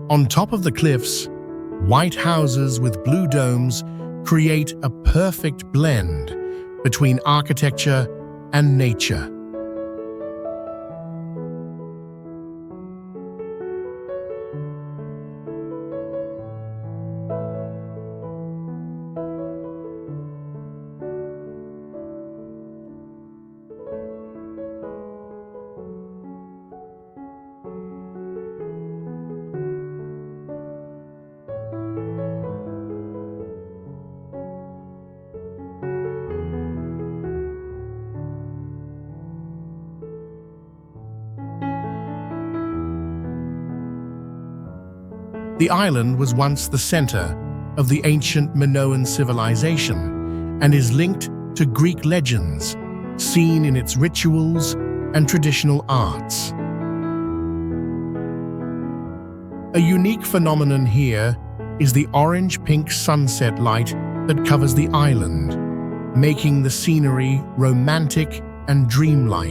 On top of the cliffs, white houses with blue domes create a perfect blend between architecture and nature. The island was once the center of the ancient Minoan civilization and is linked to Greek legends, seen in its rituals and traditional arts. A unique phenomenon here is the orange-pink sunset light that covers the island, making the scenery romantic and dreamlike.